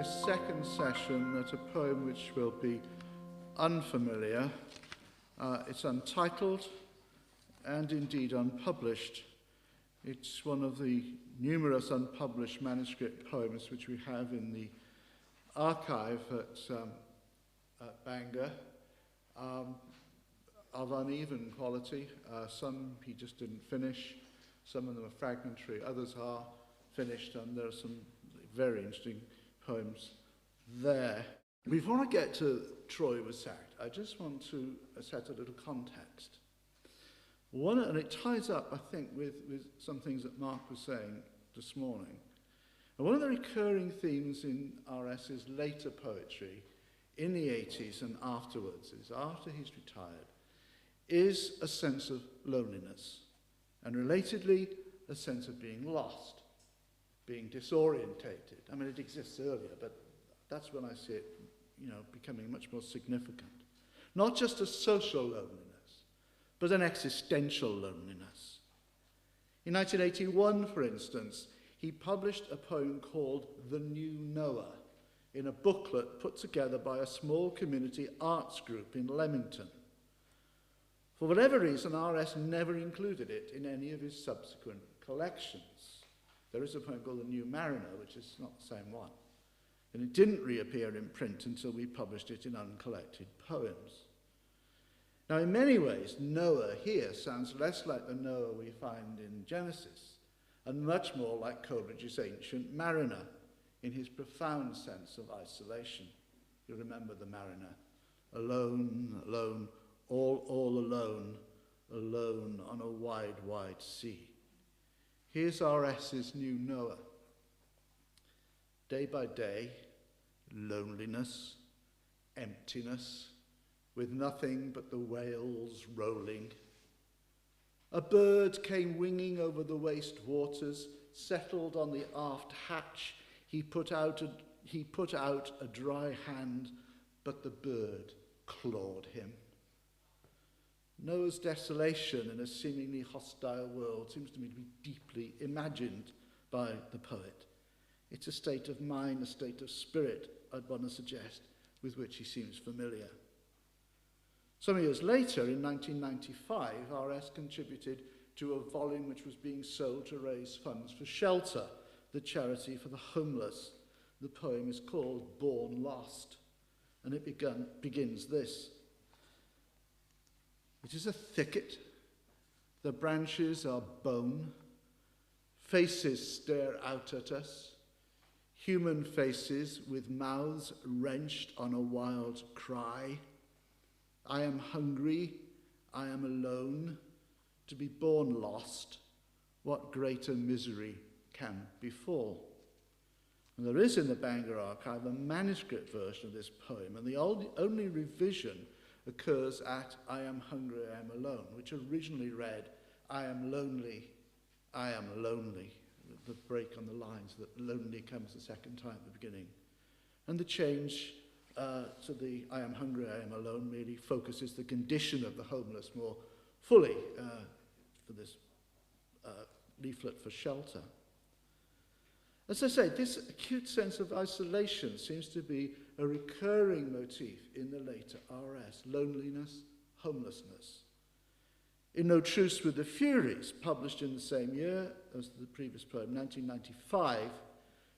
this second session at a poem which will be unfamiliar. It's untitled and indeed unpublished. It's one of the numerous unpublished manuscript poems which we have in the archive at Bangor, of uneven quality. Some he just didn't finish, some of them are fragmentary, others are finished, and there are some very interesting poems there. Before I get to Troy was sacked, I just want to set a little context. And it ties up, I think, with some things that Mark was saying this morning. And one of the recurring themes in R.S.'s later poetry, in the 80s and afterwards, is after he's retired, is a sense of loneliness, and relatedly, a sense of being lost, being disorientated. I mean, it exists earlier, but that's when I see it, becoming much more significant. Not just a social loneliness, but an existential loneliness. In 1981, for instance, he published a poem called The New Noah in a booklet put together by a small community arts group in Leamington. For whatever reason, R.S. never included it in any of his subsequent collections. There is a poem called The New Mariner, which is not the same one. And it didn't reappear in print until we published it in Uncollected Poems. Now, in many ways, Noah here sounds less like the Noah we find in Genesis, and much more like Coleridge's Ancient Mariner, in his profound sense of isolation. You remember the mariner. Alone, alone, all alone, alone on a wide, wide sea. Here's R.S.'s New Noah. Day by day, loneliness, emptiness, with nothing but the whales rolling. A bird came winging over the waste waters, settled on the aft hatch. He put out a dry hand, but the bird clawed him. Noah's desolation in a seemingly hostile world seems to me to be deeply imagined by the poet. It's a state of mind, a state of spirit, I'd want to suggest, with which he seems familiar. Some years later, in 1995, R.S. contributed to a volume which was being sold to raise funds for Shelter, the charity for the homeless. The poem is called Born Lost, and it begins this. It is a thicket, the branches are bone, faces stare out at us, human faces with mouths wrenched on a wild cry. I am hungry, I am alone, to be born lost, what greater misery can befall? And there is in the Bangor archive a manuscript version of this poem, and the only revision occurs at I am hungry, I am alone, which originally read, I am lonely, the break on the lines that lonely comes the second time at the beginning. And the change to the I am hungry, I am alone merely focuses the condition of the homeless more fully for this leaflet for Shelter. As I say, this acute sense of isolation seems to be a recurring motif in the later R.S., loneliness, homelessness. In No Truce with the Furies, published in the same year as the previous poem, 1995,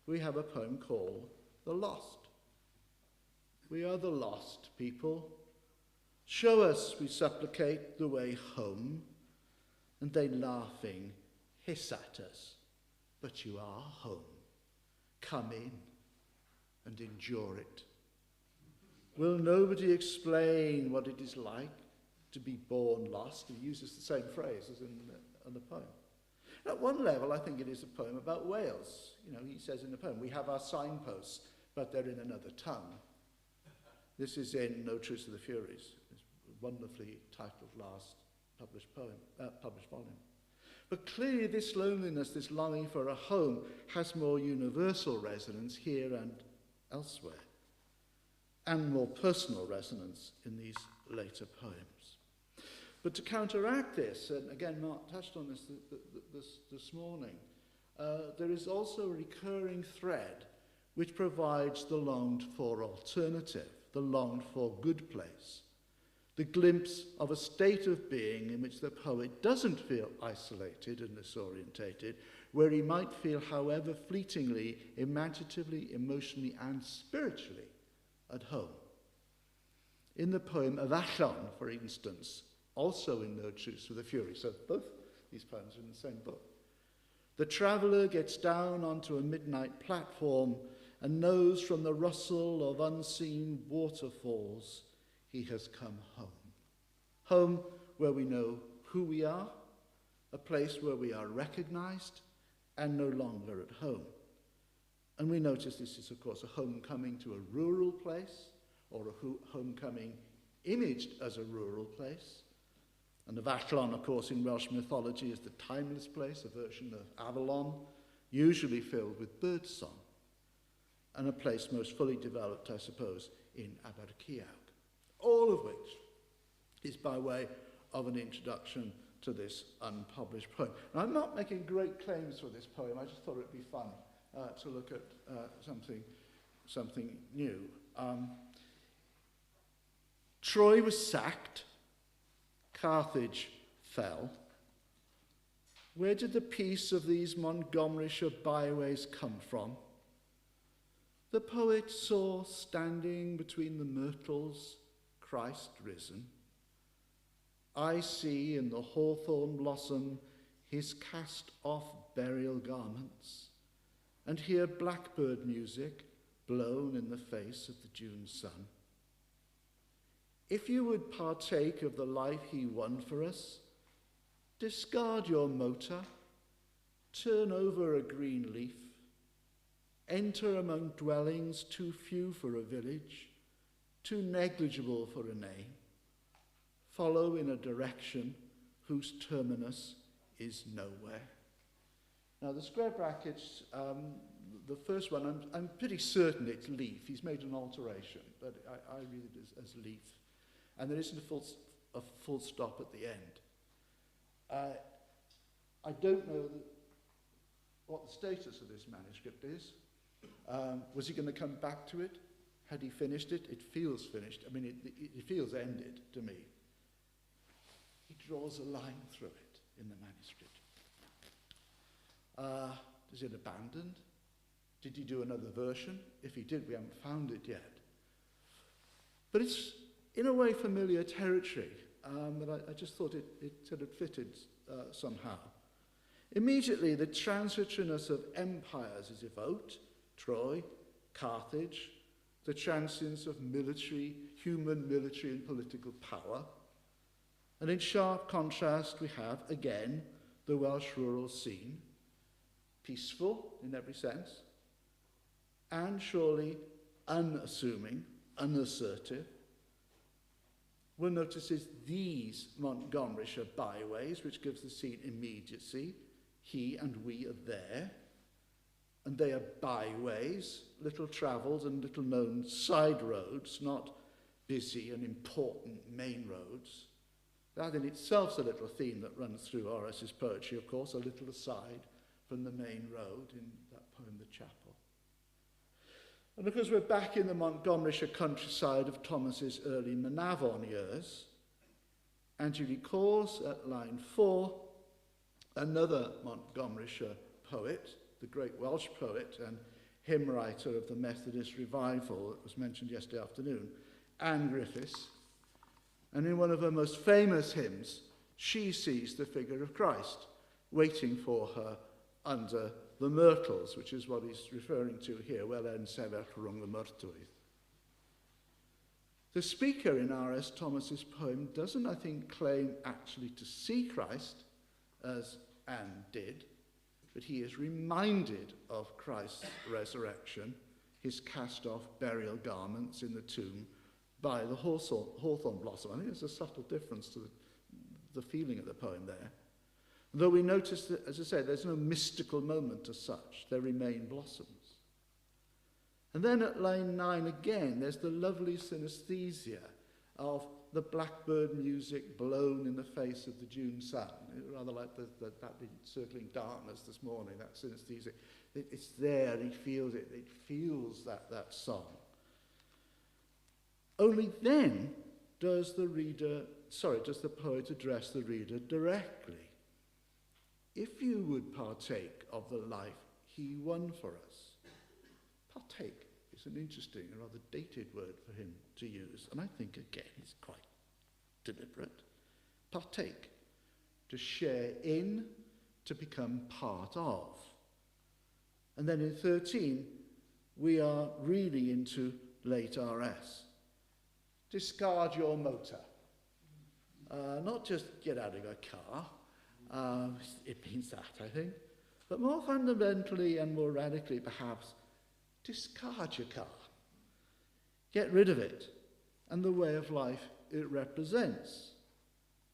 we have a poem called The Lost. We are the lost people. Show us, we supplicate, the way home. And they laughing hiss at us, but you are home. Come in and endure it. Will nobody explain what it is like to be born lost? He uses the same phrase as in the poem. At one level, I think it is a poem about whales. He says in the poem, we have our signposts, but they're in another tongue. This is in No Truce to the Furies, this wonderfully titled last published volume. But clearly this loneliness, this longing for a home, has more universal resonance here and elsewhere, and more personal resonance in these later poems. But to counteract this, and again Mark touched on this this morning, there is also a recurring thread which provides the longed-for alternative, the longed-for good place, the glimpse of a state of being in which the poet doesn't feel isolated and disorientated, where he might feel, however fleetingly, imaginatively, emotionally, and spiritually at home. In the poem Aberdaron, for instance, also in No Truce for the Fury, so both these poems are in the same book, the traveller gets down onto a midnight platform and knows from the rustle of unseen waterfalls he has come home. Home where we know who we are, a place where we are recognized and no longer at home. And we notice this is, of course, a homecoming to a rural place, or a homecoming imaged as a rural place. And Aberdaron, of course, in Welsh mythology is the timeless place, a version of Avalon, usually filled with birdsong, and a place most fully developed, I suppose, in Aberdaron. All of which is by way of an introduction to this unpublished poem. And I'm not making great claims for this poem, I just thought it would be fun to look at something new. Troy was sacked, Carthage fell. Where did the peace of these Montgomeryshire byways come from? The poet saw standing between the myrtles Christ risen. I see in the hawthorn blossom his cast-off burial garments, and hear blackbird music blown in the face of the June sun. If you would partake of the life he won for us, discard your motor, turn over a green leaf, enter among dwellings too few for a village, too negligible for a name, follow in a direction whose terminus is nowhere. Now the square brackets, the first one, I'm pretty certain it's leaf. He's made an alteration, but I read it as leaf. And there isn't a full stop at the end. I don't know what the status of this manuscript is. Was he going to come back to it? Had he finished it? It feels finished. I mean, it feels ended to me. He draws a line through it in the manuscript. Is it abandoned? Did he do another version? If he did, we haven't found it yet. But it's, in a way, familiar territory, but I just thought it sort of fitted somehow. Immediately, the transitoriness of empires is evoked: Troy, Carthage, the transience of human military and political power. And in sharp contrast, we have, again, the Welsh rural scene, peaceful in every sense, and surely unassuming, unassertive. One notices these Montgomeryshire byways, which gives the scene immediacy. He and we are there. And they are byways, little travelled and little known side roads, not busy and important main roads. That in itself is a little theme that runs through Horace's poetry, of course, a little aside from the main road in that poem, The Chapel. And because we're back in the Montgomeryshire countryside of Thomas's early Manavan years, and he recalls at line 4 another Montgomeryshire poet, the great Welsh poet and hymn writer of the Methodist revival that was mentioned yesterday afternoon, Anne Griffiths. And in one of her most famous hymns, she sees the figure of Christ waiting for her under the myrtles, which is what he's referring to here, wel en sefyll rhwng y myrtwydd. The speaker in R.S. Thomas's poem doesn't, I think, claim actually to see Christ, as Anne did, but he is reminded of Christ's resurrection, his cast-off burial garments in the tomb, by the hawthorn blossom. I think there's a subtle difference to the feeling of the poem there. Though we notice that, as I say, there's no mystical moment as such. There remain blossoms. And then at line 9 again, there's the lovely synesthesia of the blackbird music blown in the face of the June sun. Rather like that circling darkness this morning, that synesthesia. It's there, he feels it. It feels that song. Only then does the poet address the reader directly. If you would partake of the life he won for us. Partake is an interesting and rather dated word for him to use, and I think, again, it's quite deliberate. Partake, to share in, to become part of. And then in 13, we are really into late RS. Discard your motor. Not just get out of your car. It means that, I think. But more fundamentally and more radically, perhaps, discard your car. Get rid of it and the way of life it represents.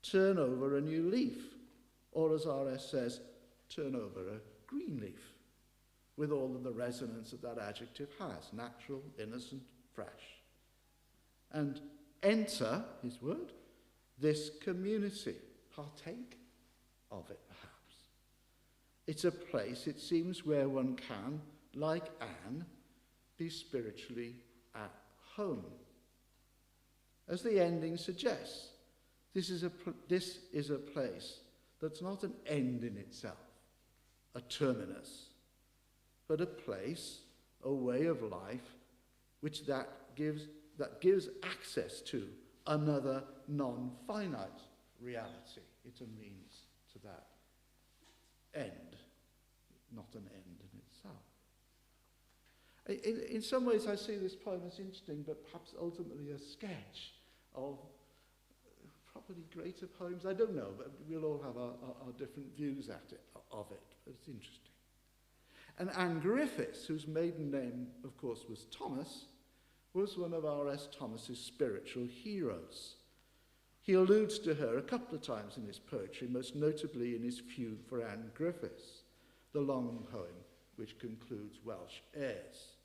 Turn over a new leaf. Or as RS says, turn over a green leaf, with all of the resonance that adjective has, natural, innocent, fresh. And enter, his word, this community. Partake of it, perhaps. It's a place, it seems, where one can, like Anne, be spiritually at home. As the ending suggests, this is a place that's not an end in itself, a terminus, but a place, a way of life, which that gives access to another non-finite reality. It's a means to that end, not an end in itself. In some ways, I see this poem as interesting, but perhaps ultimately a sketch of probably greater poems. I don't know, but we'll all have our different views of it. But it's interesting. And Anne Griffiths, whose maiden name, of course, was Thomas, was one of R.S. Thomas's spiritual heroes. He alludes to her a couple of times in his poetry, most notably in his Fugue for Anne Griffiths, the long poem which concludes Welsh Airs.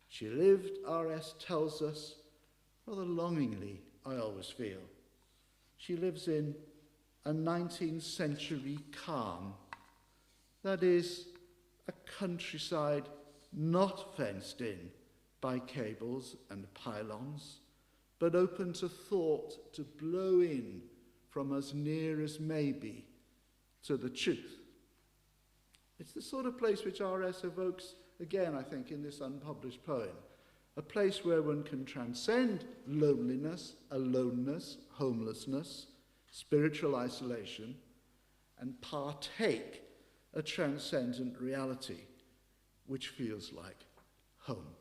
She lived, R.S. tells us, rather longingly, I always feel. She lives in a 19th century calm, that is, a countryside not fenced in by cables and pylons, but open to thought to blow in from as near as may be to the truth. It's the sort of place which R.S. evokes, again, I think, in this unpublished poem, a place where one can transcend loneliness, aloneness, homelessness, spiritual isolation, and partake a transcendent reality which feels like home.